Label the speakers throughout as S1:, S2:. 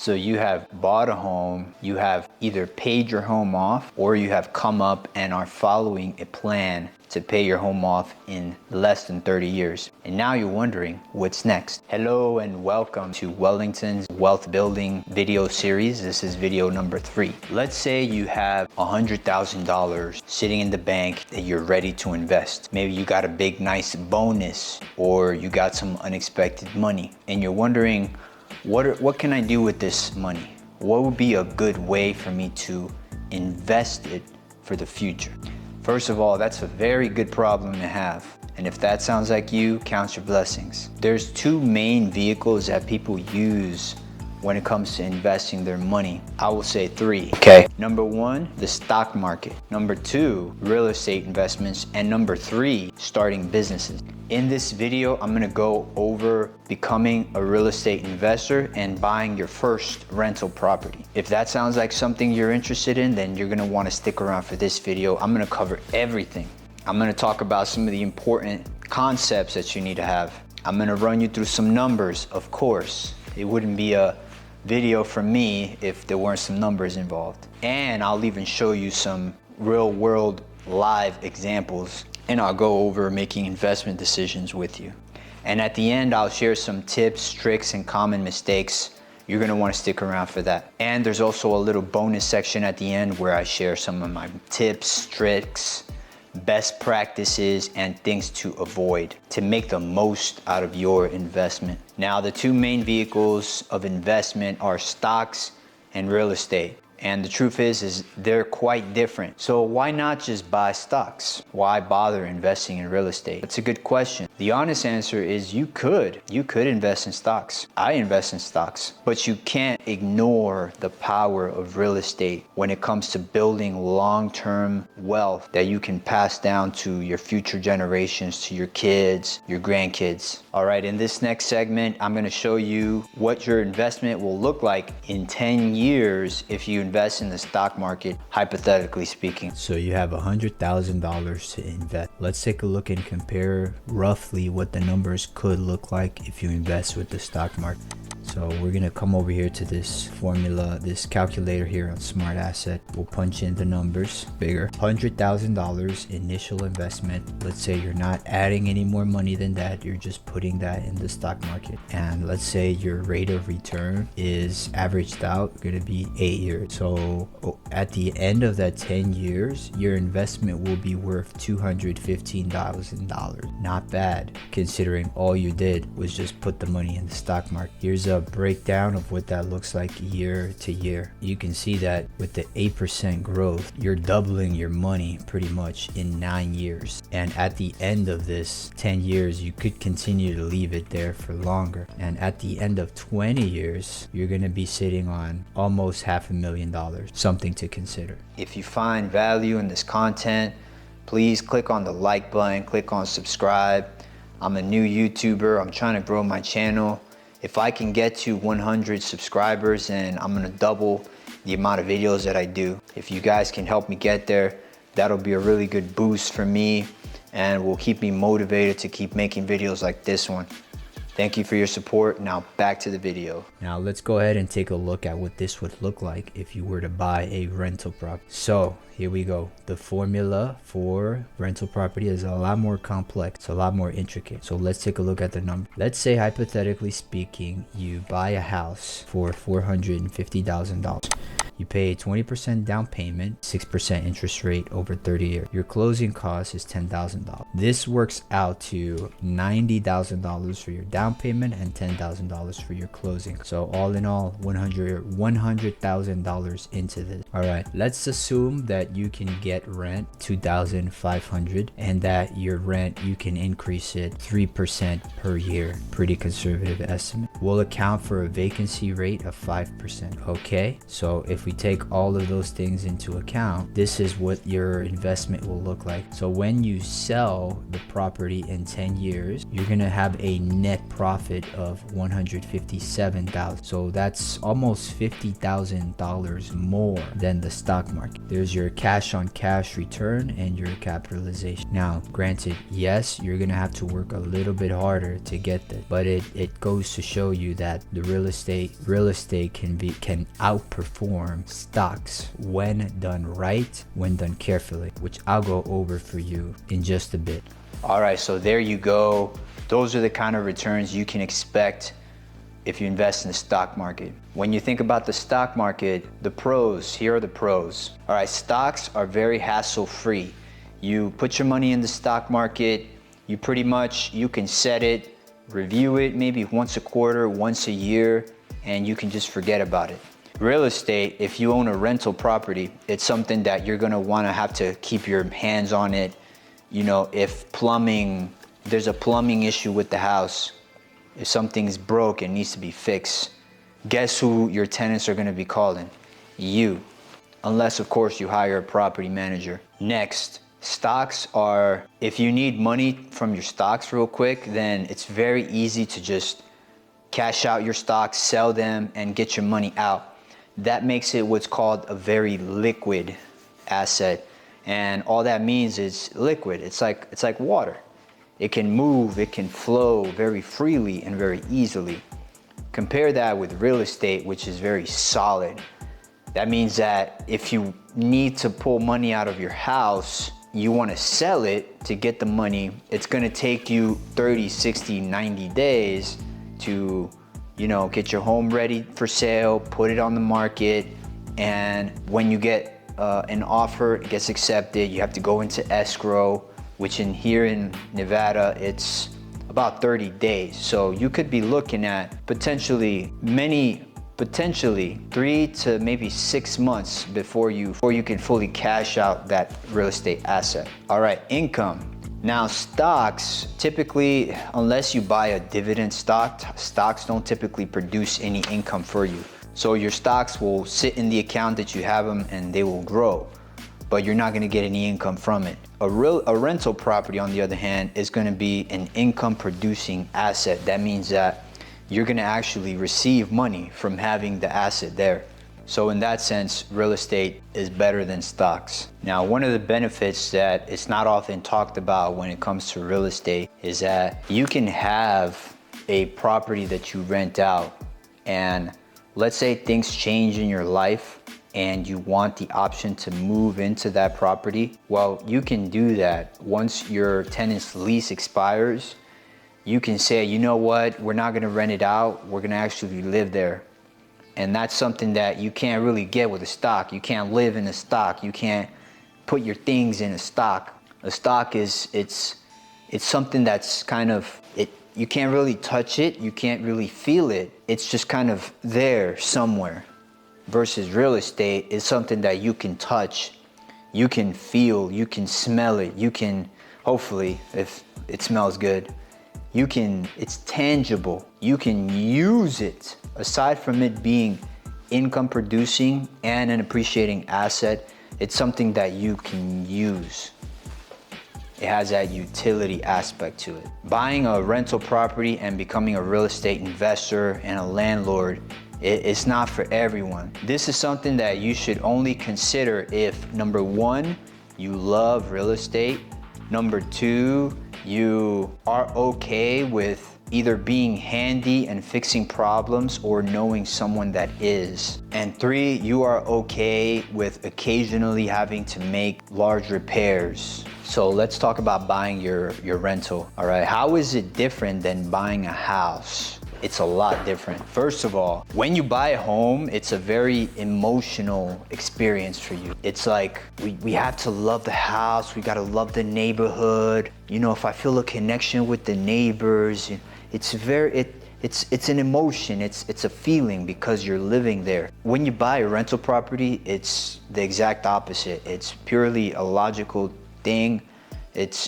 S1: So you have bought a home, you have either paid your home off, or you have come up and are following a plan to pay your home off in less than 30 years. And now you're wondering what's next. Hello and welcome to Wellington's Wealth Building video series. This is video number 3. Let's say you have $100,000 sitting in the bank that you're ready to invest. Maybe you got a big nice bonus, or you got some unexpected money, and you're wondering, what can I do with this money? What would be a good way for me to invest it for the future? First of all, that's a very good problem to have. And if that sounds like you, count your blessings. There's 2 main vehicles that people use when it comes to investing their money. I will say 3, okay? Number 1, the stock market. Number 2, real estate investments. And number 3, starting businesses. In this video, I'm gonna go over becoming a real estate investor and buying your first rental property. If that sounds like something you're interested in, then you're gonna wanna stick around for this video. I'm gonna cover everything. I'm gonna talk about some of the important concepts that you need to have. I'm gonna run you through some numbers, of course. It wouldn't be a video from me if there weren't some numbers involved. And I'll even show you some real world live examples, and I'll go over making investment decisions with you. And at the end, I'll share some tips, tricks, and common mistakes. You're gonna wanna stick around for that. And there's also a little bonus section at the end where I share some of my tips, tricks, best practices, and things to avoid to make the most out of your investment. Now, the 2 main vehicles of investment are stocks and real estate. And the truth is they're quite different. So why not just buy stocks? Why bother investing in real estate? That's a good question. The honest answer is you could invest in stocks. I invest in stocks, but you can't ignore the power of real estate when it comes to building long-term wealth that you can pass down to your future generations, to your kids, your grandkids. All right, in this next segment, I'm gonna show you what your investment will look like in 10 years if you invest in the stock market, hypothetically speaking. So you have $100,000 to invest. Let's take a look and compare roughly what the numbers could look like if you invest with the stock market. So we're gonna come over here to this formula, this calculator here on Smart Asset. We'll punch in the numbers bigger. $100,000 initial investment. Let's say you're not adding any more money than that. You're just putting that in the stock market. And let's say your rate of return is averaged out gonna be 8 years. So at the end of that 10 years, your investment will be worth $215,000. Not bad, considering all you did was just put the money in the stock market. Here's a breakdown of what that looks like year to year. You can see that with the 8% growth, you're doubling your money pretty much in 9 years. And at the end of this 10 years, you could continue to leave it there for longer. And at the end of 20 years, you're gonna be sitting on almost $500,000, something to consider. If you find value in this content, please click on the like button, click on subscribe. I'm a new YouTuber, I'm trying to grow my channel. If I can get to 100 subscribers, then I'm gonna double the amount of videos that I do. If you guys can help me get there, that'll be a really good boost for me and will keep me motivated to keep making videos like this one. Thank you for your support. Now back to the video. Now let's go ahead and take a look at what this would look like if you were to buy a rental property. So here we go. The formula for rental property is a lot more complex. It's a lot more intricate. So let's take a look at the number. Let's say hypothetically speaking, you buy a house for $450,000. You pay a 20% down payment, 6% interest rate over 30 years. Your closing cost is $10,000. This works out to $90,000 for your down payment and $10,000 for your closing. So all in all, $100,000 into this. All right, let's assume that you can get rent $2,500 and that your rent, you can increase it 3% per year. Pretty conservative estimate. We'll account for a vacancy rate of 5%. Okay, so if if we take all of those things into account, this is what your investment will look like. So when you sell the property in 10 years, you're gonna have a net profit of $157,000. So that's almost $50,000 more than the stock market. There's your cash on cash return and your capitalization. Now, granted, yes, you're gonna have to work a little bit harder to get there, but it goes to show you that the real estate can outperform stocks when done right, when done carefully, which I'll go over for you in just a bit. All right, so there you go. Those are the kind of returns you can expect if you invest in the stock market. When you think about the stock market, the pros, here are the pros. All right, stocks are very hassle-free. You put your money in the stock market, you can set it, review it maybe once a quarter, once a year, and you can just forget about it. Real estate, if you own a rental property, it's something that you're gonna wanna have to keep your hands on it. You know, if there's a plumbing issue with the house, if something's broke and needs to be fixed, guess who your tenants are gonna be calling? You. Unless, of course, you hire a property manager. Next, stocks are, if you need money from your stocks real quick, then it's very easy to just cash out your stocks, sell them, and get your money out. That makes it what's called a very liquid asset. And all that means is liquid. It's like water. It can move, it can flow very freely and very easily. Compare that with real estate, which is very solid. That means that if you need to pull money out of your house, you want to sell it to get the money, it's going to take you 30, 60, 90 days to, get your home ready for sale, put it on the market, and when you get an offer, it gets accepted, you have to go into escrow, which here in Nevada, it's about 30 days. So you could be looking at potentially 3 to maybe 6 months before you can fully cash out that real estate asset. All right, income. Now stocks, typically, unless you buy a dividend stock, stocks don't typically produce any income for you. So your stocks will sit in the account that you have them and they will grow, but you're not gonna get any income from it. A rental property, on the other hand, is gonna be an income producing asset. That means that you're gonna actually receive money from having the asset there. So in that sense, real estate is better than stocks. Now, one of the benefits that it's not often talked about when it comes to real estate is that you can have a property that you rent out, and let's say things change in your life and you want the option to move into that property. Well, you can do that. Once your tenant's lease expires, you can say, you know what, we're not gonna rent it out, we're gonna actually live there. And that's something that you can't really get with a stock. You can't live in a stock. You can't put your things in a stock. A stock it's something that's kind of, you can't really touch it, you can't really feel it. It's just kind of there somewhere. Versus real estate is something that you can touch, you can feel, you can smell it, you can, hopefully, if it smells good, it's tangible, you can use it. Aside from it being income producing and an appreciating asset, it's something that you can use. It has that utility aspect to it. Buying a rental property and becoming a real estate investor and a landlord, it's not for everyone. This is something that you should only consider if, number one, you love real estate. Number two, you are okay with either being handy and fixing problems or knowing someone that is. And three, you are okay with occasionally having to make large repairs. So let's talk about buying your rental. All right, how is it different than buying a house? It's a lot different. First of all, when you buy a home, it's a very emotional experience for you. It's like, we have to love the house, we gotta love the neighborhood. If I feel a connection with the neighbors, it's an emotion, it's a feeling because you're living there. When you buy a rental property, it's the exact opposite. It's purely a logical thing.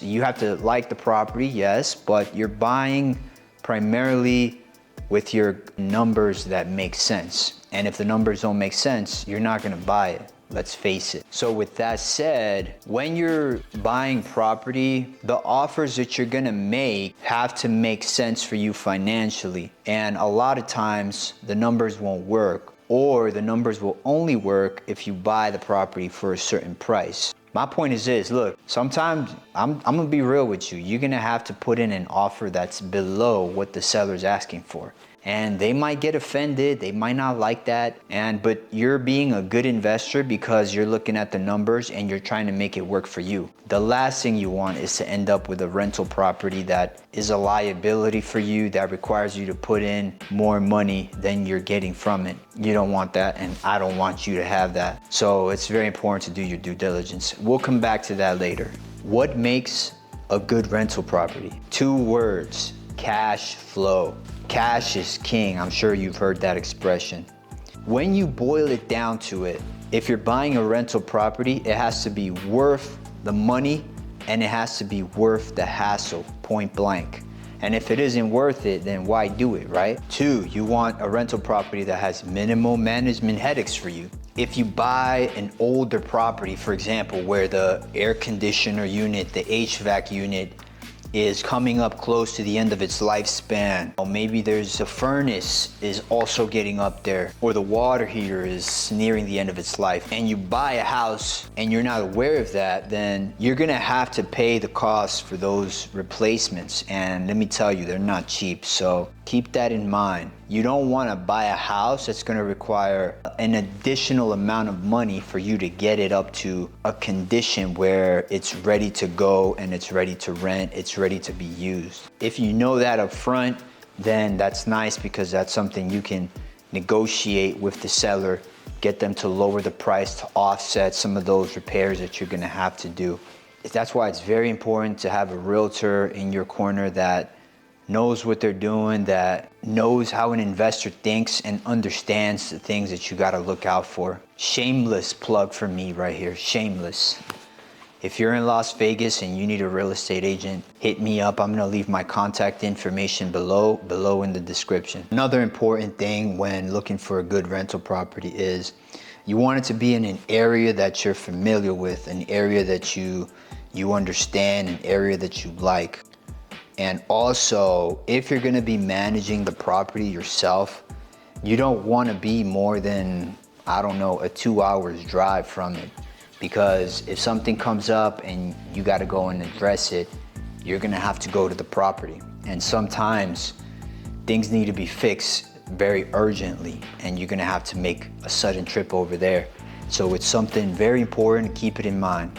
S1: You have to like the property, yes, but you're buying primarily with your numbers that make sense. And if the numbers don't make sense, you're not gonna buy it. Let's face it. So with that said, when you're buying property, the offers that you're gonna make have to make sense for you financially. And a lot of times the numbers won't work, or the numbers will only work if you buy the property for a certain price. My point is this, look, sometimes I'm gonna be real with you. You're gonna have to put in an offer that's below what the seller's asking for. And they might get offended, they might not like that, but you're being a good investor because you're looking at the numbers and you're trying to make it work for you. The last thing you want is to end up with a rental property that is a liability for you, that requires you to put in more money than you're getting from it. You don't want that, and I don't want you to have that. So it's very important to do your due diligence. We'll come back to that later. What makes a good rental property? 2 words: cash flow. Cash is king. I'm sure you've heard that expression. When you boil it down to it, if you're buying a rental property, it has to be worth the money and it has to be worth the hassle, point blank. And if it isn't worth it, then why do it, right? 2, you want a rental property that has minimal management headaches for you. If you buy an older property, for example, where the air conditioner unit, the HVAC unit is coming up close to the end of its lifespan, or maybe there's a furnace is also getting up there, or the water heater is nearing the end of its life, and you buy a house and you're not aware of that, then you're gonna have to pay the cost for those replacements. And let me tell you, they're not cheap. So keep that in mind. You don't want to buy a house that's going to require an additional amount of money for you to get it up to a condition where it's ready to go and it's ready to rent, it's ready to be used. If you know that up front, then that's nice, because that's something you can negotiate with the seller, get them to lower the price to offset some of those repairs that you're going to have to do. That's why it's very important to have a realtor in your corner that knows what they're doing, that knows how an investor thinks and understands the things that you gotta look out for. Shameless plug for me right here, shameless. If you're in Las Vegas and you need a real estate agent, hit me up. I'm gonna leave my contact information below in the description. Another important thing when looking for a good rental property is you want it to be in an area that you're familiar with, an area that you understand, an area that you like. And also, if you're gonna be managing the property yourself, you don't wanna be more than, I don't know, a 2 hours drive from it. Because if something comes up and you gotta go and address it, you're gonna have to go to the property. And sometimes things need to be fixed very urgently and you're gonna have to make a sudden trip over there. So it's something very important, keep it in mind.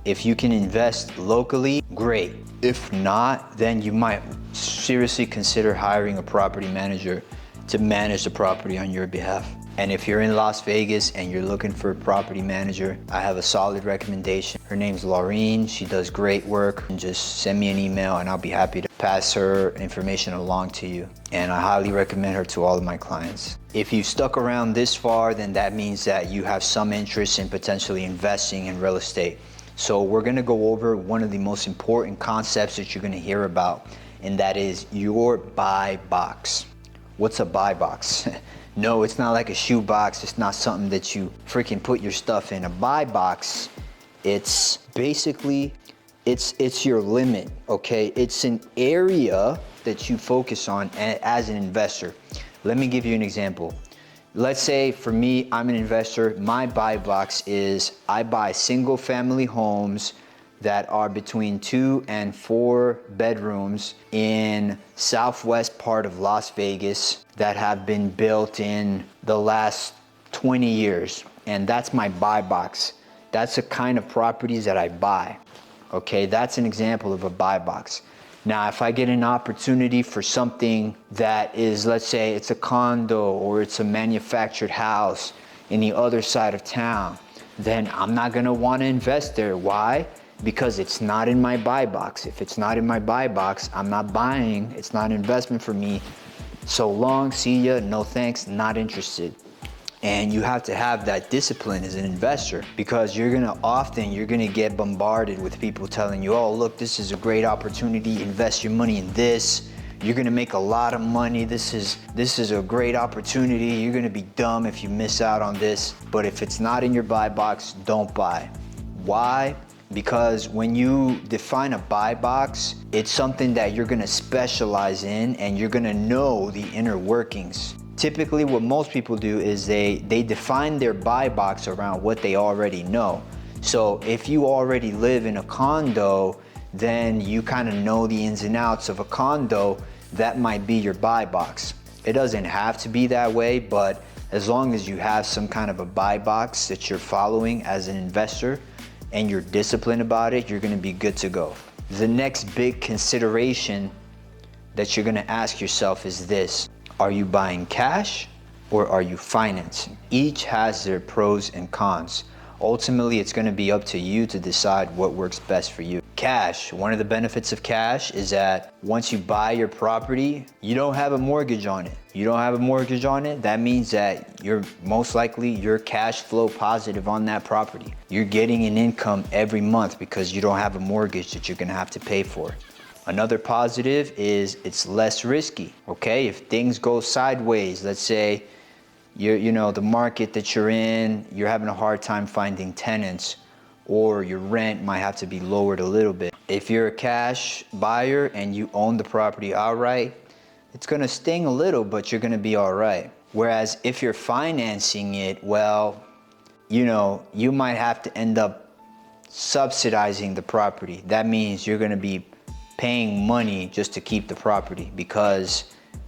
S1: If you can invest locally, great. If not, then you might seriously consider hiring a property manager to manage the property on your behalf. And if you're in Las Vegas and you're looking for a property manager, I have a solid recommendation. Her name's Laureen. She does great work. And just send me an email and I'll be happy to pass her information along to you. And I highly recommend her to all of my clients. If you stuck around this far, then that means that you have some interest in potentially investing in real estate. So we're gonna go over one of the most important concepts that you're gonna hear about, and that is your buy box. What's a buy box? No, it's not like a shoe box. It's not something that you freaking put your stuff in. A buy box, it's basically, it's your limit, okay? It's an area that you focus on as an investor. Let me give you an example. Let's say for me, I'm an investor. My buy box is I buy single family homes that are between 2 and 4 bedrooms in southwest part of Las Vegas that have been built in the last 20 years. And that's my buy box. That's the kind of properties that I buy. Okay, that's an example of a buy box. Now, if I get an opportunity for something that is, let's say it's a condo or it's a manufactured house in the other side of town, then I'm not gonna wanna invest there. Why? Because it's not in my buy box. If it's not in my buy box, I'm not buying. It's not an investment for me. So long, see ya, no thanks, not interested. And you have to have that discipline as an investor, because you're gonna get bombarded with people telling you, oh, look, this is a great opportunity, invest your money in this. you're gonna make a lot of money. This is a great opportunity. You're gonna be dumb if you miss out on this. But if it's not in your buy box, don't buy. Why? Because when you define a buy box, it's something that you're gonna specialize in and you're gonna know the inner workings. Typically what most people do is they define their buy box around what they already know. So if you already live in a condo, then you kind of know the ins and outs of a condo. That might be your buy box. It doesn't have to be that way, but as long as you have some kind of a buy box that you're following as an investor and you're disciplined about it, you're gonna be good to go. The next big consideration that you're gonna ask yourself is this: are you buying cash or are you financing? Each has their pros and cons. Ultimately, it's gonna be up to you to decide what works best for you. Cash, one of the benefits of cash is that once you buy your property, you don't have a mortgage on it. You don't have a mortgage on it, that means that you're most likely you're cash flow positive on that property. You're getting an income every month because you don't have a mortgage that you're gonna have to pay for. Another positive is it's less risky, okay? If things go sideways, let's say the market that you're in, you're having a hard time finding tenants, or your rent might have to be lowered a little bit. If you're a cash buyer and you own the property outright, it's gonna sting a little, but you're gonna be all right. Whereas if you're financing it, well, you might have to end up subsidizing the property. That means you're gonna be paying money just to keep the property because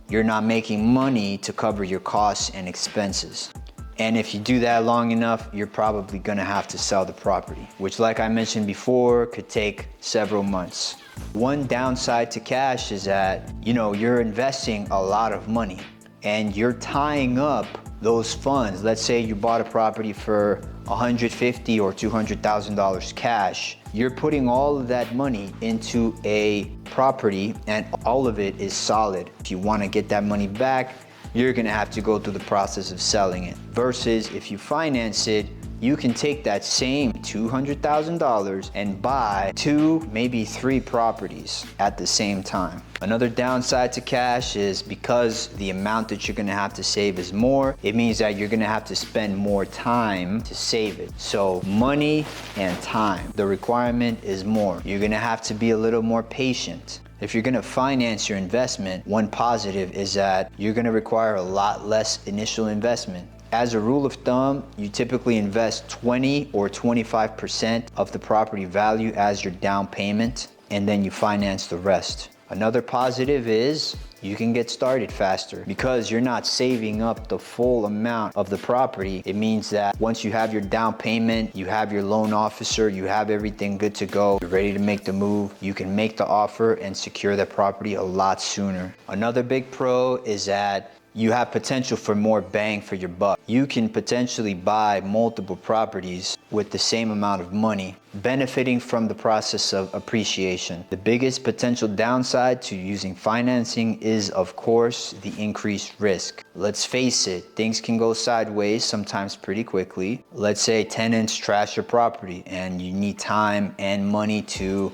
S1: you're not making money to cover your costs and expenses. And if you do that long enough, you're probably gonna have to sell the property, which, like I mentioned before, could take several months. One downside to cash is that, you're investing a lot of money and you're tying up those funds. Let's say you bought a property for $150,000 or $200,000 cash. You're putting all of that money into a property and all of it is solid. If you want to get that money back, you're gonna have to go through the process of selling it. Versus if you finance it, you can take that same $200,000 and buy 2, maybe 3 properties at the same time. Another downside to cash is because the amount that you're gonna have to save is more, it means that you're gonna have to spend more time to save it. So money and time, the requirement is more. You're gonna have to be a little more patient. If you're gonna finance your investment, one positive is that you're gonna require a lot less initial investment. As a rule of thumb, you typically invest 20 or 25% of the property value as your down payment, and then you finance the rest. Another positive is you can get started faster because you're not saving up the full amount of the property. It means that once you have your down payment, you have your loan officer, you have everything good to go, you're ready to make the move, you can make the offer and secure that property a lot sooner. Another big pro is that you have potential for more bang for your buck. You can potentially buy multiple properties with the same amount of money, benefiting from the process of appreciation. The biggest potential downside to using financing is, of course, the increased risk. Let's face it, things can go sideways sometimes pretty quickly. Let's say tenants trash your property and you need time and money to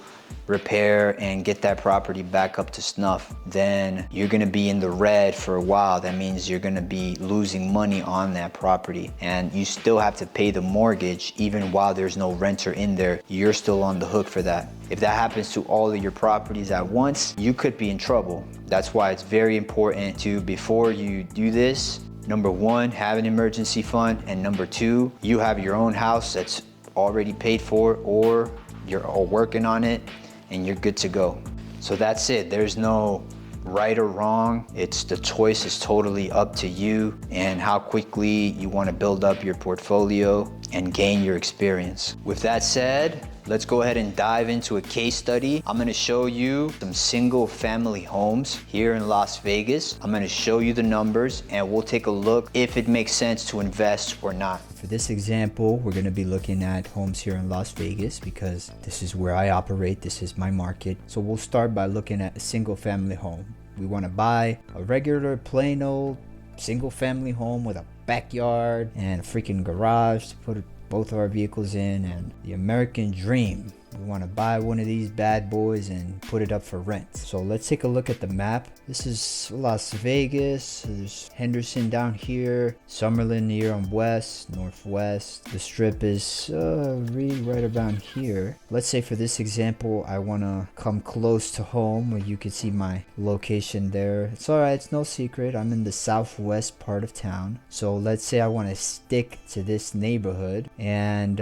S1: repair and get that property back up to snuff. Then you're gonna be in the red for a while. That means you're gonna be losing money on that property and you still have to pay the mortgage even while there's no renter in there. You're still on the hook for that. If that happens to all of your properties at once, you could be in trouble. That's why it's very important to, before you do this, number one, have an emergency fund, and number two, you have your own house that's already paid for or you're all working on it and you're good to go. So that's it. There's no right or wrong. It's the choice is totally up to you and how quickly you want to build up your portfolio and gain your experience. With that said, let's go ahead and dive into a case study. I'm gonna show you some single family homes here in Las Vegas. I'm gonna show you the numbers and we'll take a look if it makes sense to invest or not. For this example, we're gonna be looking at homes here in Las Vegas because this is where I operate, this is my market. So we'll start by looking at a single family home. We wanna buy a regular, plain old single family home with a backyard and a freaking garage to put both of our vehicles in, and the American dream. We want to buy one of these bad boys and put it up for rent. So let's take a look at the map. This is Las Vegas. There's Henderson down here, Summerlin here on west, northwest. The strip is really right around here. Let's say for this example, I want to come close to home where you can see my location there. It's alright, it's no secret. I'm in the southwest part of town. So let's say I want to stick to this neighborhood, and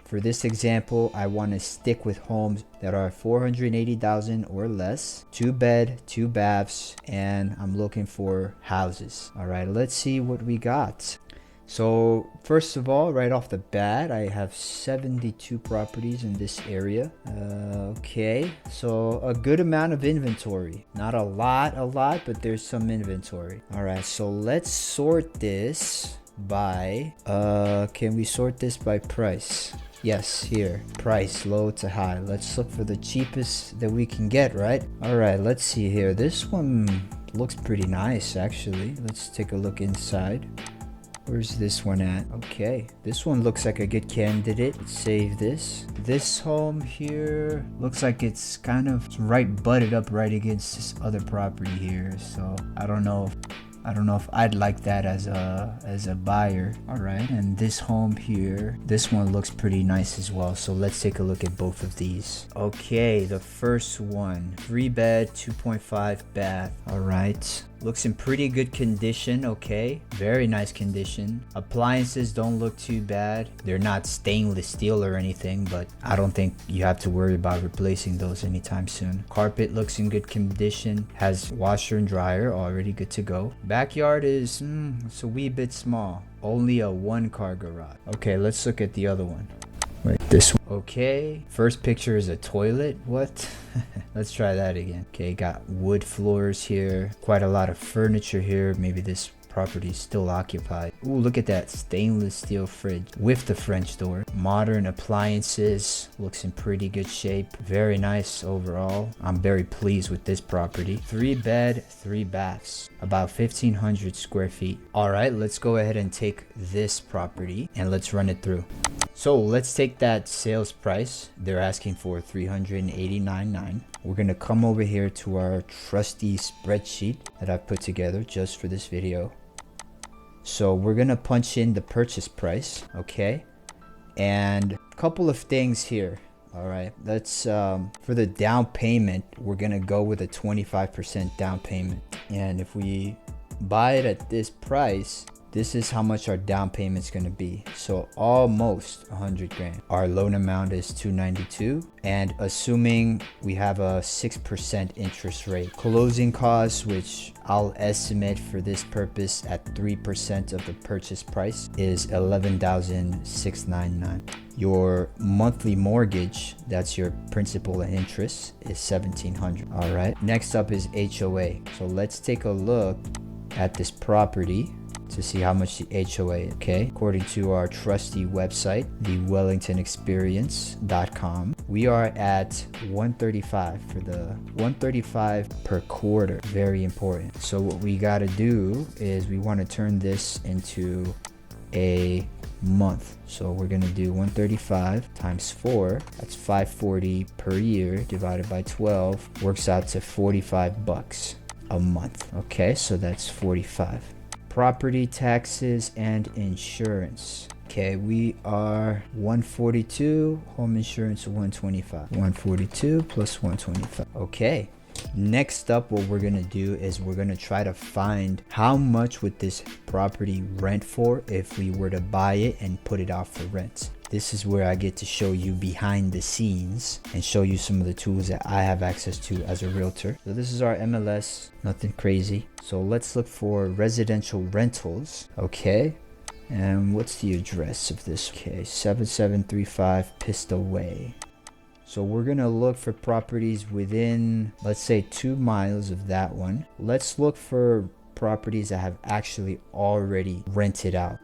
S1: for this example, I want to stick with homes that are 480,000 or less, 2 bed, 2 baths, and I'm looking for houses. All right, let's see what we got. So first of all, right off the bat, I have 72 properties in this area. Okay, so a good amount of inventory. Not a lot, but there's some inventory. All right, so let's sort this by, can we sort this by price? Yes, here, price, low to high. Let's look for the cheapest that we can get, right? All right, let's see here. This one looks pretty nice, actually. Let's take a look inside. Where's this one at? Okay, this one looks like a good candidate. Let's save this. This home here looks like it's kind of right butted up right against this other property here. So I don't know if I'd like that as a buyer. All right, and this home here, this one looks pretty nice as well. So let's take a look at both of these. Okay, the first one, 3 bed, 2.5 bath. All right, looks in pretty good condition. Okay, very nice condition. Appliances don't look too bad. They're not stainless steel or anything, but I don't think you have to worry about replacing those anytime soon. Carpet looks in good condition, has washer and dryer already good to go. Backyard is it's a wee bit small, only a 1-car garage. Okay, let's look at the other one. Wait, this one. Okay, first picture is a toilet. What? Let's try that again. Okay, got wood floors here, quite a lot of furniture here. Maybe this property is still occupied. Ooh, look at that stainless steel fridge with the French door. Modern appliances, looks in pretty good shape. Very nice overall. I'm very pleased with this property. 3 bed, 3 baths, about 1,500 square feet. All right, let's go ahead and take this property and let's run it through. So let's take that sales price. They're asking for $389,900. We're gonna come over here to our trusty spreadsheet that I've put together just for this video. So we're gonna punch in the purchase price, okay? And a couple of things here. All right, let's for the down payment, we're gonna go with a 25% down payment. And if we buy it at this price, this is how much our down payment is going to be. So almost 100 grand. Our loan amount is 292, and assuming we have a 6% interest rate. Closing costs, which I'll estimate for this purpose at 3% of the purchase price, is $11,699. Your monthly mortgage, that's your principal and interest, is $1,700. All right, next up is HOA. So let's take a look at this property to see how much the HOA, okay? According to our trusty website, the wellingtonexperience.com, we are at 135 for the 135 per quarter. Very important. So what we got to do is we want to turn this into a month. So we're going to do 135 times 4. That's 540 per year divided by 12 works out to 45 bucks a month. Okay, so that's 45. Property taxes and insurance. Okay, we are 142, home insurance 125. 142 plus 125. Okay, next up what we're gonna do is we're gonna try to find how much would this property rent for if we were to buy it and put it out for rent. This is where I get to show you behind the scenes and show you some of the tools that I have access to as a realtor. So this is our MLS, nothing crazy. So let's look for residential rentals. Okay, and what's the address of this? Okay, 7735 Pista Way. So we're gonna look for properties within, let's say, 2 miles of that one. Let's look for properties that have actually already rented out,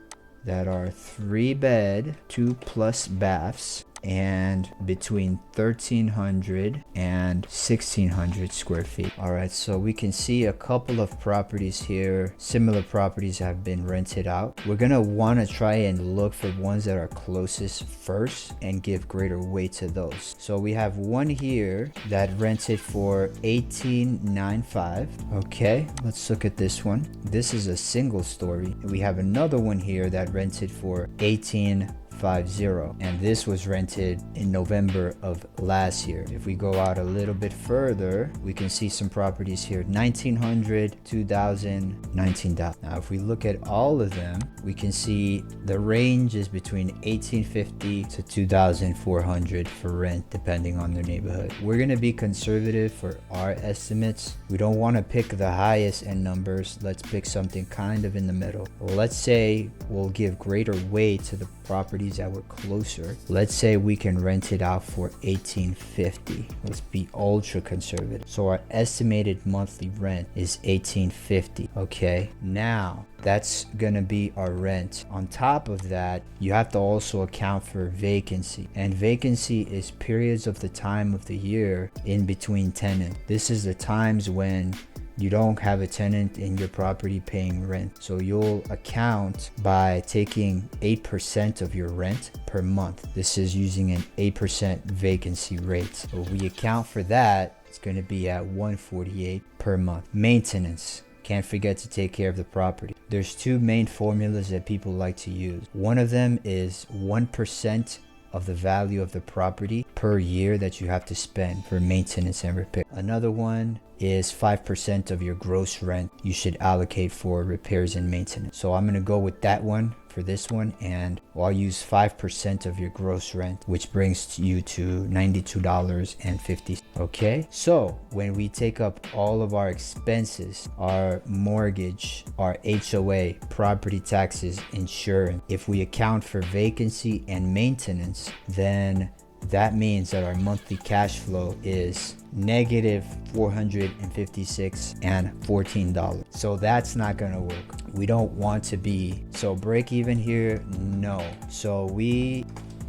S1: that are 3 bed, 2+ baths, and between 1,300 and 1,600 square feet. All right, so we can see a couple of properties here. Similar properties have been rented out. We're gonna want to try and look for ones that are closest first and give greater weight to those. So we have one here that rented for $18,950. Okay, let's look at this one. This is a single story. We have another one here that rented for $18,950, and this was rented in November of last year. If we go out a little bit further, we can see some properties here: 1,900, 2,000, 19,000. Now if we look at all of them, we can see the range is between 1,850 to 2,400 for rent, depending on their neighborhood. We're going to be conservative for our estimates. We don't want to pick the highest end numbers. Let's pick something kind of in the middle. Let's say we'll give greater weight to the properties that were closer. Let's say we can rent it out for $1,850. Let's be ultra conservative. So our estimated monthly rent is $1,850. Okay, now that's gonna be our rent. On top of that, you have to also account for vacancy, and vacancy is periods of the time of the year in between tenants. This is the times when you don't have a tenant in your property paying rent. So you'll account by taking 8% of your rent per month. This is using an 8% vacancy rate. So we account for that, it's going to be at $148 per month. Maintenance. Can't forget to take care of the property. There's two main formulas that people like to use. One of them is 1% of the value of the property per year that you have to spend for maintenance and repair. Another one is 5% of your gross rent you should allocate for repairs and maintenance. So I'm going to go with that one for this one, and I'll use 5% of your gross rent, which brings you to $92.50. Okay, so when we take up all of our expenses, our mortgage, our HOA, property taxes, insurance, if we account for vacancy and maintenance, then that means that our monthly cash flow is negative $456 and $14. So that's not gonna work. We don't want to be so break even here. No. So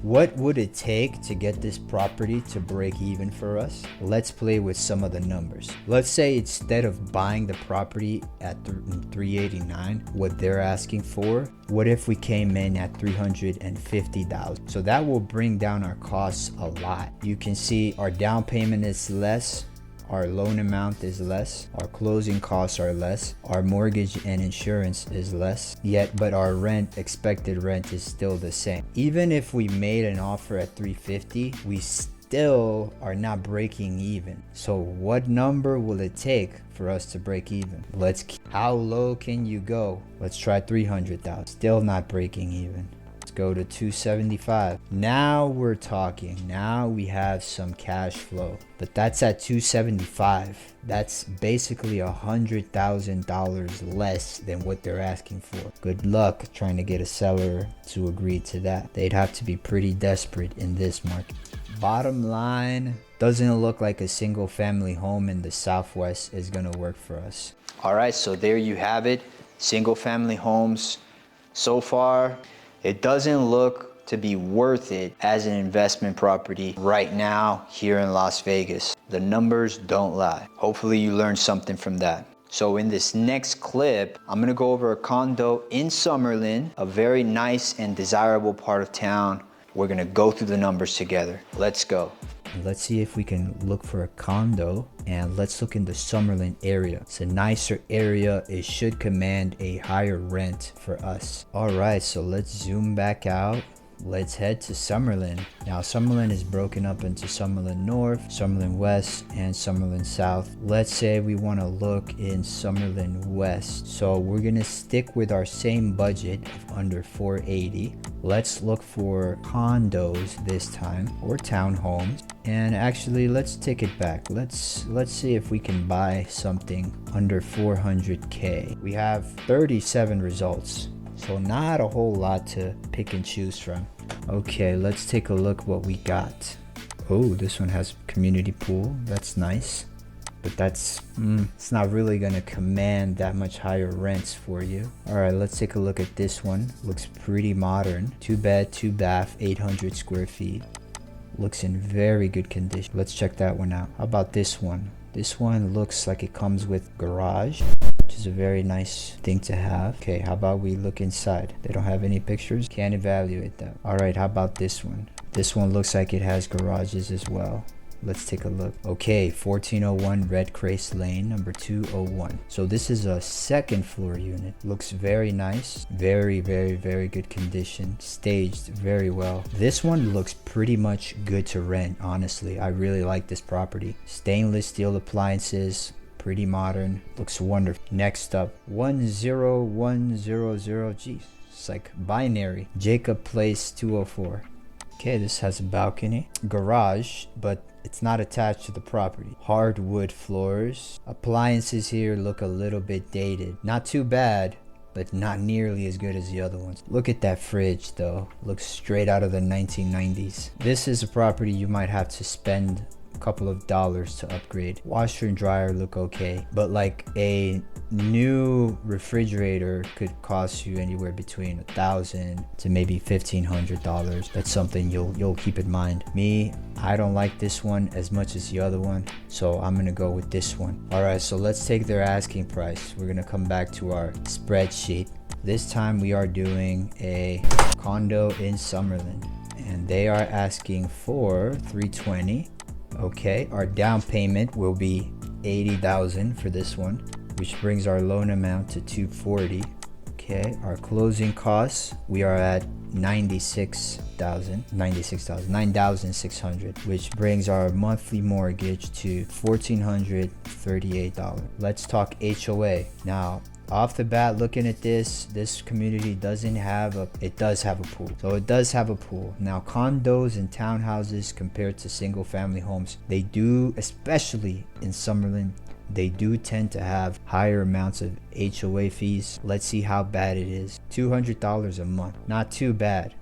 S1: what would it take to get this property to break even for us? Let's play with some of the numbers. Let's say instead of buying the property at $389, what they're asking for, what if we came in at $350,000? So that will bring down our costs a lot. You can see our down payment is less, our loan amount is less, our closing costs are less, our mortgage and insurance is less, but our expected rent is still the same. Even if we made an offer at $350, we still are not breaking even. So what number will it take for us to break even? How low can you go? Let's try 300,000. Still not breaking even. Go to 275. Now we're talking. Now we have some cash flow, but that's at 275. That's basically $100,000 less than what they're asking for. Good luck trying to get a seller to agree to that. They'd have to be pretty desperate in this market. Bottom line, doesn't look like a single family home in the Southwest is gonna work for us. All right, so there you have it. Single family homes. So far, it doesn't look to be worth it as an investment property right now here in Las Vegas. The numbers don't lie. Hopefully you learned something from that. So in this next clip, I'm gonna go over a condo in Summerlin, a very nice and desirable part of town. We're gonna go through the numbers together. Let's go. Let's see if we can look for a condo, and let's look in the Summerlin area. It's a nicer area. It should command a higher rent for us. All right, so let's zoom back out. Let's head to Summerlin. Now Summerlin is broken up into Summerlin North, Summerlin West, and Summerlin South. Let's say we want to look in Summerlin West. So we're gonna stick with our same budget of under $480. Let's look for condos this time, or townhomes. And actually, let's take it back. Let's see if we can buy something under 400K. We have 37 results. So not a whole lot to pick and choose from. Okay, let's take a look what we got. Oh, this one has community pool. That's nice. But that's, it's not really gonna command that much higher rents for you. All right, let's take a look at this one. Looks pretty modern. 2 bed, 2 bath, 800 square feet. looks in very good condition. Let's check that one out. How about this one? This one looks like it comes with garage, which is a very nice thing to have. Okay, how about we look inside? They don't have any pictures. Can't evaluate that. All right, how about this one? This one looks like it has garages as well. Let's take a look. Okay, 1401 Red Crace Lane, number 201. So this is a second floor unit. Looks very nice. Very, very, very good condition. Staged very well. This one looks pretty much good to rent, honestly. I really like this property. Stainless steel appliances. Pretty modern. Looks wonderful. Next up, 10100. Geez, it's like binary. Jacob Place 204. Okay, this has a balcony, garage, but it's not attached to the property. Hardwood floors. Appliances here look a little bit dated. Not too bad, but not nearly as good as the other ones. Look at that fridge though. Looks straight out of the 1990s. This is a property you might have to spend a couple of dollars to upgrade. Washer and dryer look okay, but like a new refrigerator could cost you anywhere between $1,000 to maybe $1,500. That's something you'll keep in mind. Me, I don't like this one as much as the other one, so I'm gonna go with this one. All right, so let's take their asking price. We're gonna come back to our spreadsheet. This time we are doing a condo in Summerlin, and they are asking for $320. Okay, our down payment will be $80,000 for this one, which brings our loan amount to $240. Okay, our closing costs, we are at $96,600, which brings our monthly mortgage to $1,438. Let's talk HOA. Now, off the bat, looking at this community doesn't have it does have a pool. So it does have a pool. Now, condos and townhouses compared to single family homes, they do, especially in Summerlin, they do tend to have higher amounts of HOA fees. Let's see how bad it is. $200 a month. Not too bad,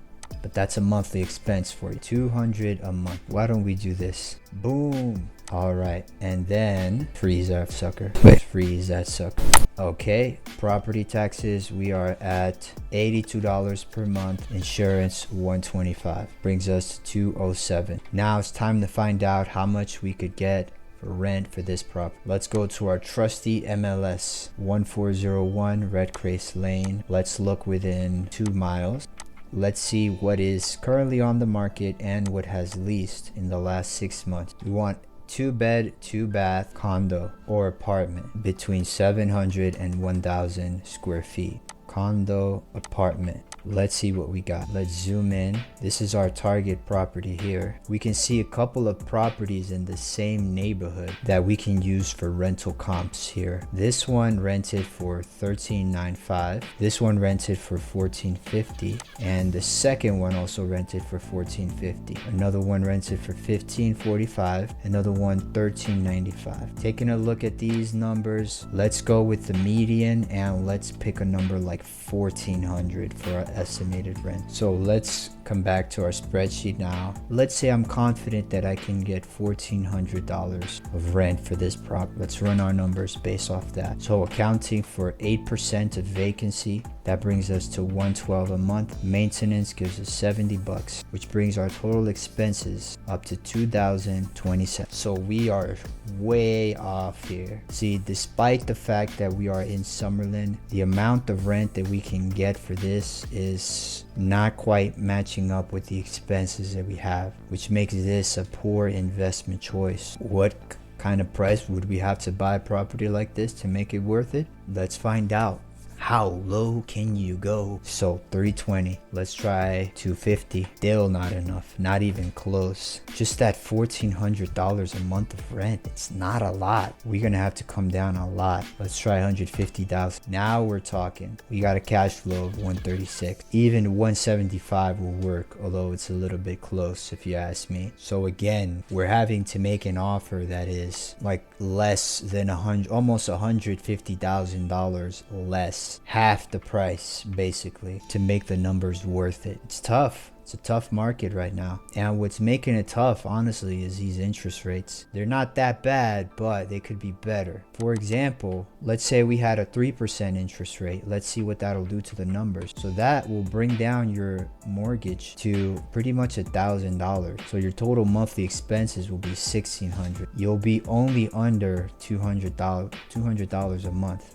S1: but that's a monthly expense for you. $200 a month. Why don't we do this? Boom. All right, and then freeze that sucker. Wait, freeze that sucker. Okay, property taxes, we are at $82 per month. Insurance, $125. Brings us to $207. Now it's time to find out how much we could get for rent for this property. Let's go to our trusty MLS, 1401 Red Crace Lane. Let's look within 2 miles. Let's see what is currently on the market and what has leased in the last 6 months. We want 2-bed, 2-bath condo or apartment between 700 and 1,000 square feet. Condo, apartment. Let's see what we got. Let's zoom in. This is our target property here. We can see a couple of properties in the same neighborhood that we can use for rental comps here. This one rented for $13.95. This one rented for $14.50. And the second one also rented for $14.50. Another one rented for $15.45. Another one $13.95. Taking a look at these numbers, let's go with the median and let's pick a number like $1,400 for our estimated rent. So let's come back to our spreadsheet now. Let's say I'm confident that I can get $1,400 of rent for this prop. Let's run our numbers based off that. So accounting for 8% of vacancy, that brings us to $112 a month. Maintenance gives us $70, which brings our total expenses up to $2,027. So we are way off here. See, despite the fact that we are in Summerlin, the amount of rent that we can get for this is not quite matching up with the expenses that we have, which makes this a poor investment choice. What kind of price would we have to buy a property like this to make it worth it? Let's find out. How low can you go? So $320. Let's try $250. Still not enough. Not even close. Just that $1,400 a month of rent. It's not a lot. We're gonna have to come down a lot. Let's try $150,000. Now we're talking. We got a cash flow of $136. Even $175 will work, although it's a little bit close if you ask me. So again, we're having to make an offer that is like less than almost $150,000 less is half the price basically to make the numbers worth it. It's tough. It's a tough market right now. And what's making it tough, honestly, is these interest rates. They're not that bad, but they could be better. For example, let's say we had a 3% interest rate. Let's see what that'll do to the numbers. So that will bring down your mortgage to pretty much $1,000. So your total monthly expenses will be $1,600. You'll be only under $200 a month.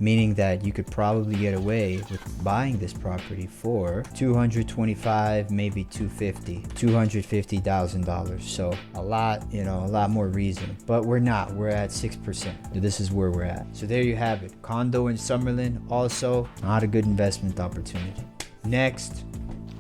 S1: Meaning that you could probably get away with buying this property for $225, maybe $250,000. So a lot more reason. But we're not. We're at 6%. This is where we're at. So there you have it. Condo in Summerlin, also not a good investment opportunity. Next.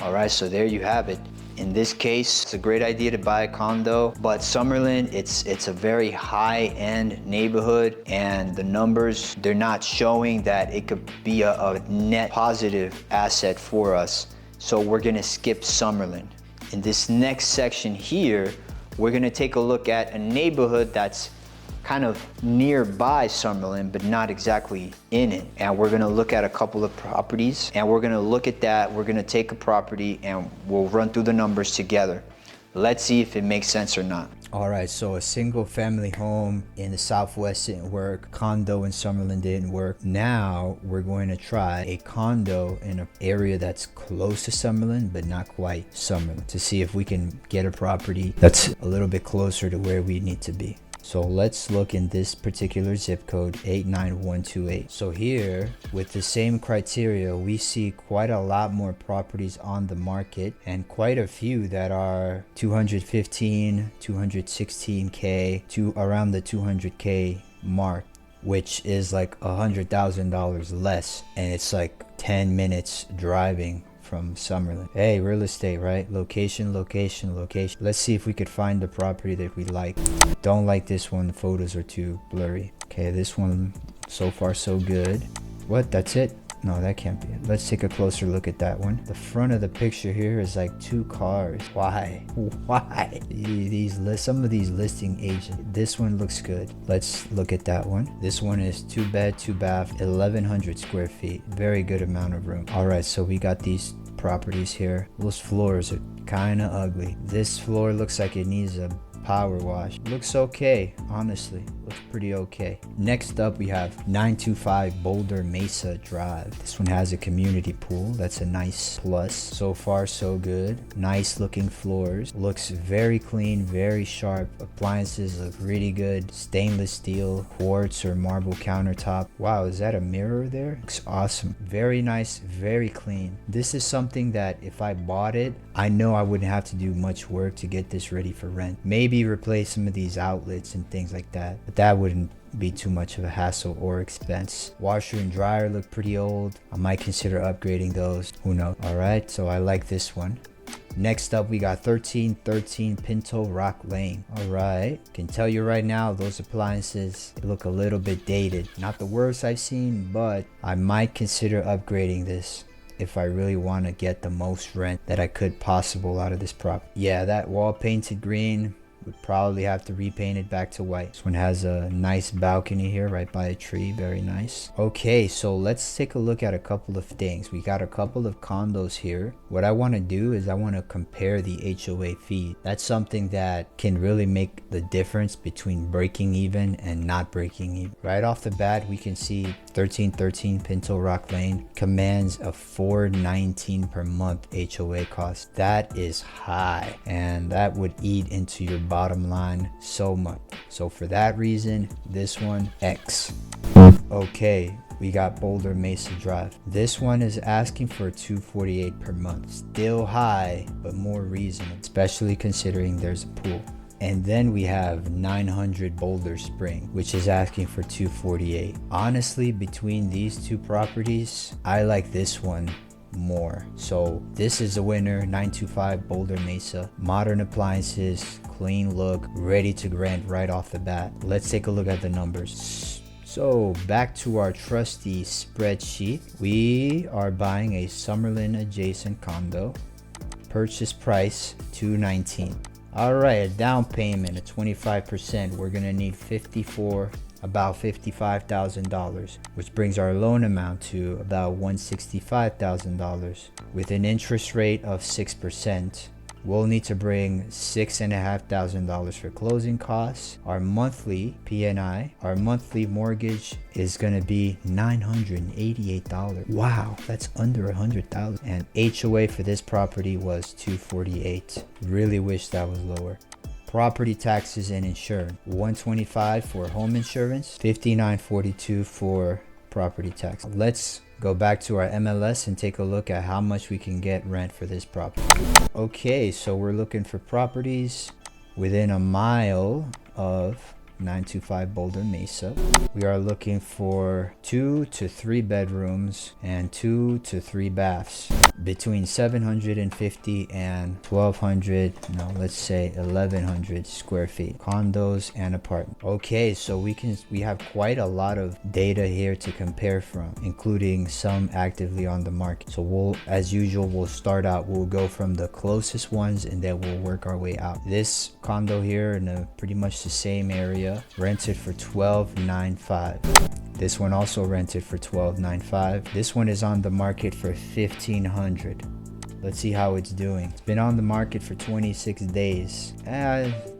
S1: All right, so there you have it. In this case, it's a great idea to buy a condo, but Summerlin, it's a very high-end neighborhood, and the numbers, they're not showing that it could be a net positive asset for us. So we're gonna skip Summerlin. In this next section here, we're gonna take a look at a neighborhood that's kind of nearby Summerlin, but not exactly in it. And we're gonna look at a couple of properties, and we're gonna look at that. We're gonna take a property and we'll run through the numbers together. Let's see if it makes sense or not. All right, so a single family home in the Southwest didn't work. Condo in Summerlin didn't work. Now we're going to try a condo in an area that's close to Summerlin, but not quite Summerlin, to see if we can get a property that's a little bit closer to where we need to be. So let's look in this particular zip code, 89128. So here, with the same criteria, we see quite a lot more properties on the market, and quite a few that are 215, 216K to around the 200K mark, which is like $100,000 less, and it's like 10 minutes driving from Summerlin. Hey, real estate, right? Location, location, location. Let's see if we could find the property that we like. Don't like this one. The photos are too blurry. Okay, this one, so far so good. What? That's it? No, that can't be it. Let's take a closer look at that one. The front of the picture here is like 2 cars. Why? Why? Some of these listing agents. This one looks good. Let's look at that one. This one is 2 bed, 2 bath, 1,100 square feet. Very good amount of room. All right, so we got these properties here. Those floors are kind of ugly. This floor looks like it needs a power wash. Looks okay, honestly. Looks pretty okay. Next up, we have 925 Boulder Mesa Drive. This one has a community pool. That's a nice plus. So far, so good. Nice looking floors. Looks very clean, very sharp. Appliances look really good. Stainless steel, quartz or marble countertop. Wow, is that a mirror there? Looks awesome. Very nice, very clean. This is something that if I bought it, I know I wouldn't have to do much work to get this ready for rent. Maybe replace some of these outlets and things like that, but that wouldn't be too much of a hassle or expense. Washer and dryer look pretty old. I might consider upgrading those. Who knows? All right, so I like this one. Next up, we got 1313 Pinto Rock Lane. All right, can tell you right now, those appliances look a little bit dated. Not the worst I've seen, but I might consider upgrading this if I really want to get the most rent that I could possible out of this property. Yeah, that wall painted green, would probably have to repaint it back to white. This one has a nice balcony here right by a tree. Very nice. Okay, so let's take a look at a couple of things. We got a couple of condos here. What I want to do is I want to compare the HOA fee. That's something that can really make the difference between breaking even and not breaking even. Right off the bat, we can see 1313 Pinto Rock Lane commands a $419 per month HOA cost. That is high, and that would eat into your bottom line so much. So for that reason, this one X. Okay, we got Boulder Mesa Drive. This one is asking for $248 per month. Still high, but more reasonable, especially considering there's a pool. And then we have 900 Boulder Spring, which is asking for $248. Honestly, between these two properties, I like this one more. So this is a winner. 925 Boulder Mesa. Modern appliances, clean look, ready to rent right off the bat. Let's take a look at the numbers. So back to our trusty spreadsheet. We are buying a Summerlin adjacent condo. Purchase price $219. All right, a down payment of 25%. We're gonna need $54,000. about $55,000, which brings our loan amount to about $165,000. With an interest rate of 6%, we'll need to bring $6,500 for closing costs. Our monthly P&I, our monthly mortgage is gonna be $988. Wow, that's under $100,000. And HOA for this property was $248. Really wish that was lower. Property taxes and insurance, $125 for home insurance, $59.42 for property tax. Let's go back to our MLS and take a look at how much we can get rent for this property. Okay, so we're looking for properties within a mile of 925 Boulder Mesa. We are looking for 2 to 3 bedrooms and 2 to 3 baths, between 750 and 1200, no, let's say 1100 square feet, condos and apartments. Okay, so we have quite a lot of data here to compare from, including some actively on the market. So as usual, we'll go from the closest ones and then we'll work our way out. This condo here in pretty much the same area, rented for $12.95. This one also rented for $12.95. This one is on the market for $1,500. Let's see how it's doing. It's been on the market for 26 days.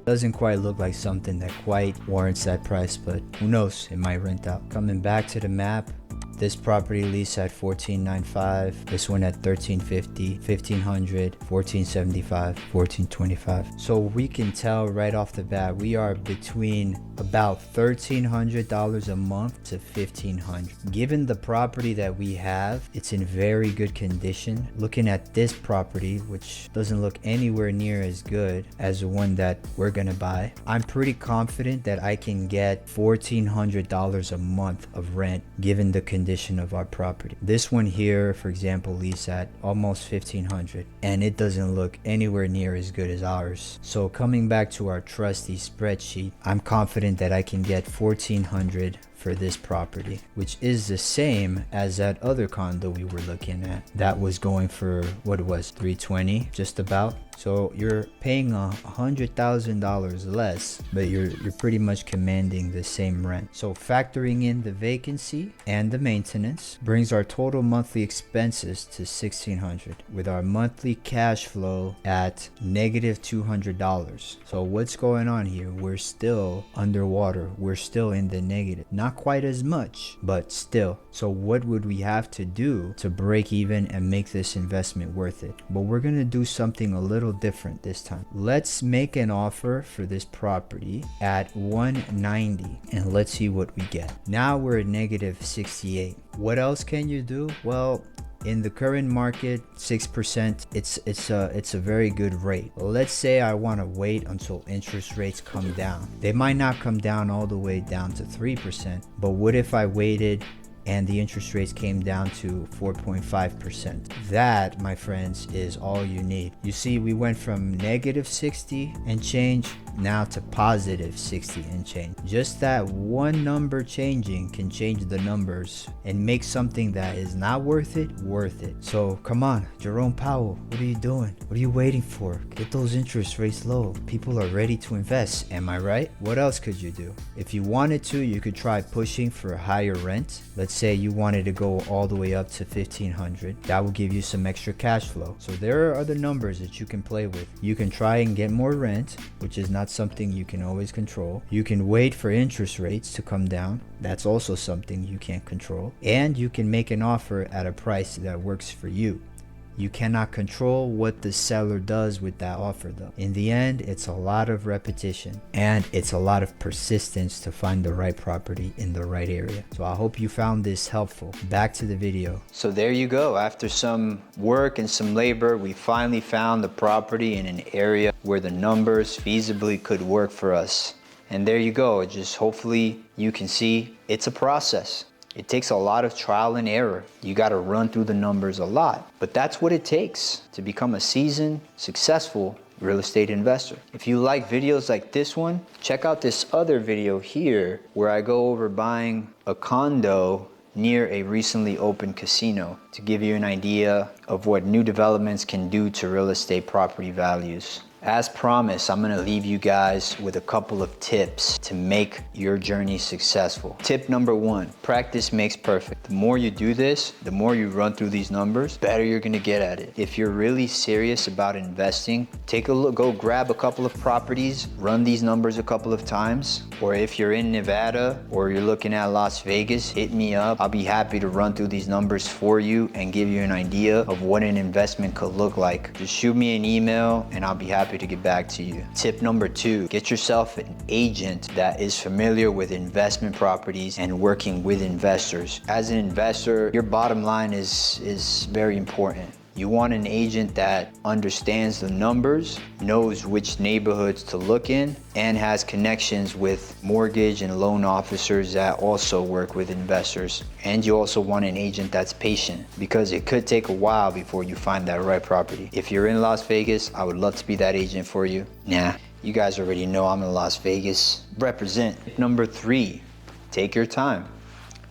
S1: Doesn't quite look like something that quite warrants that price, but who knows, it might rent out. Coming back to the map, this property lease at $14.95, this one at $13.50, $1,500, $14.75, $14.25. So we can tell right off the bat we are between about $1,300 a month to $1,500. Given the property that we have, it's in very good condition. Looking at this property, which doesn't look anywhere near as good as the one that we're gonna buy, I'm pretty confident that I can get $1,400 a month of rent given the condition of our property. This one here, for example, lease at almost $1,500, and it doesn't look anywhere near as good as ours. So coming back to our trusty spreadsheet, I'm confident that I can get $1,400 for this property, which is the same as that other condo we were looking at. That was going for what it was, $320, just about. So you're paying $100,000 less, but you're pretty much commanding the same rent. So factoring in the vacancy and the maintenance brings our total monthly expenses to $1,600, with our monthly cash flow at negative $200. So what's going on here? We're still underwater. We're still in the negative. Not quite as much, but still. So what would we have to do to break even and make this investment worth it? But we're gonna do something a little different this time. Let's make an offer for this property at $190 and let's see what we get. Now we're at negative 68. What else can you do? Well, in the current market, 6%, it's a very good rate. Let's say I want to wait until interest rates come down. They might not come down all the way down to 3%, but what if I waited and the interest rates came down to 4.5%. That, my friends, is all you need. You see, we went from negative 60 and change now to positive 60 and change. Just that one number changing can change the numbers and make something that is not worth it. So come on, Jerome Powell, what are you doing? What are you waiting for? Get those interest rates low. People are ready to invest, am I right? What else could you do? If you wanted to, you could try pushing for a higher rent. Let's say you wanted to go all the way up to $1,500. That will give you some extra cash flow. So there are other numbers that you can play with. You can try and get more rent, which is not something you can always control. You can wait for interest rates to come down. That's also something you can't control. And you can make an offer at a price that works for you. You cannot control what the seller does with that offer though. In the end, it's a lot of repetition and it's a lot of persistence to find the right property in the right area. So I hope you found this helpful. Back to the video. So there you go. After some work and some labor, we finally found the property in an area where the numbers feasibly could work for us. And there you go. Just hopefully you can see it's a process. It takes a lot of trial and error. You got to run through the numbers a lot, but that's what it takes to become a seasoned, successful real estate investor. If you like videos like this one, check out this other video here where I go over buying a condo near a recently opened casino to give you an idea of what new developments can do to real estate property values. As promised, I'm gonna leave you guys with a couple of tips to make your journey successful. Tip number one, practice makes perfect. The more you do this, the more you run through these numbers, better you're gonna get at it. If you're really serious about investing, take a look, go grab a couple of properties, run these numbers a couple of times. Or if you're in Nevada or you're looking at Las Vegas, hit me up. I'll be happy to run through these numbers for you and give you an idea of what an investment could look like. Just shoot me an email and I'll be happy to get back to you. Tip number two, get yourself an agent that is familiar with investment properties and working with investors. As an investor, your bottom line is very important. You want an agent that understands the numbers, knows which neighborhoods to look in, and has connections with mortgage and loan officers that also work with investors. And you also want an agent that's patient because it could take a while before you find that right property. If you're in Las Vegas, I would love to be that agent for you. Nah, you guys already know I'm in Las Vegas. Represent. Number three, take your time.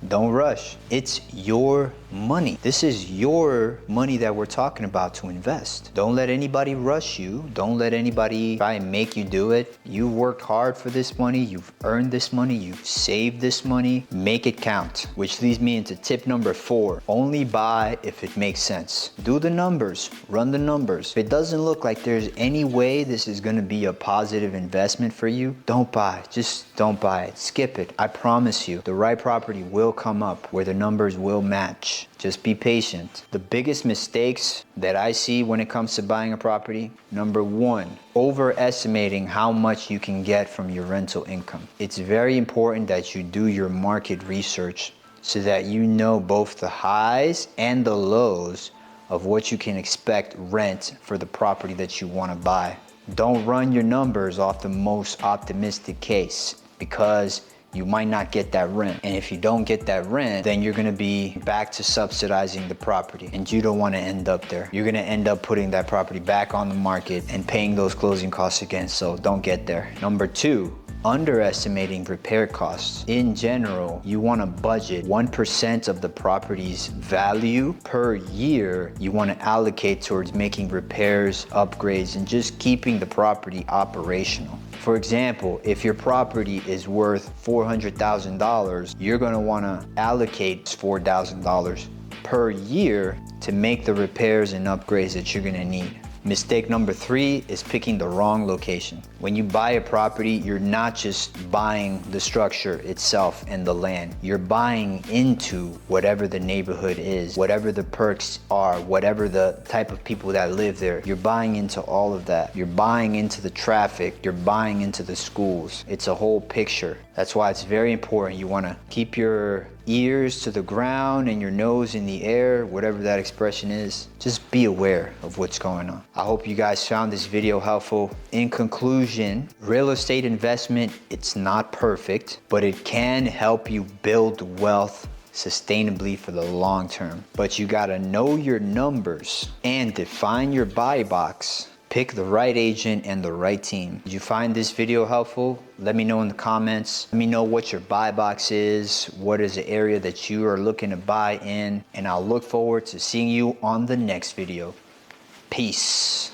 S1: Don't rush. It's your money. This is your money that we're talking about to invest. Don't let anybody rush you. Don't let anybody try and make you do it. You've worked hard for this money. You've earned this money. You've saved this money. Make it count. Which leads me into tip number four. Only buy if it makes sense. Do the numbers. Run the numbers. If it doesn't look like there's any way this is going to be a positive investment for you, don't buy. Just don't buy it. Skip it. I promise you, the right property will come up where the numbers will match. Just be patient. The biggest mistakes that I see when it comes to buying a property, number one, overestimating how much you can get from your rental income. It's very important that you do your market research so that you know both the highs and the lows of what you can expect rent for the property that you want to buy. Don't run your numbers off the most optimistic case because you might not get that rent. And if you don't get that rent, then you're gonna be back to subsidizing the property. And you don't wanna end up there. You're gonna end up putting that property back on the market and paying those closing costs again, so don't get there. Number two, underestimating repair costs. In general, you want to budget 1% of the property's value per year. You want to allocate towards making repairs, upgrades, and just keeping the property operational. For example, if your property is worth $400,000, you're going to want to allocate $4,000 per year to make the repairs and upgrades that you're going to need. Mistake number three is picking the wrong location. When you buy a property, you're not just buying the structure itself and the land. You're buying into whatever the neighborhood is, whatever the perks are, whatever the type of people that live there. You're buying into all of that. You're buying into the traffic. You're buying into the schools. It's a whole picture. That's why it's very important. You want to keep your ears to the ground and your nose in the air, whatever that expression is. Just be aware of what's going on. I hope you guys found this video helpful. In conclusion, real estate investment, it's not perfect, but it can help you build wealth sustainably for the long term. But you gotta know your numbers and define your buy box. Pick the right agent and the right team. Did you find this video helpful? Let me know in the comments. Let me know what your buy box is, what is the area that you are looking to buy in, and I'll look forward to seeing you on the next video. Peace.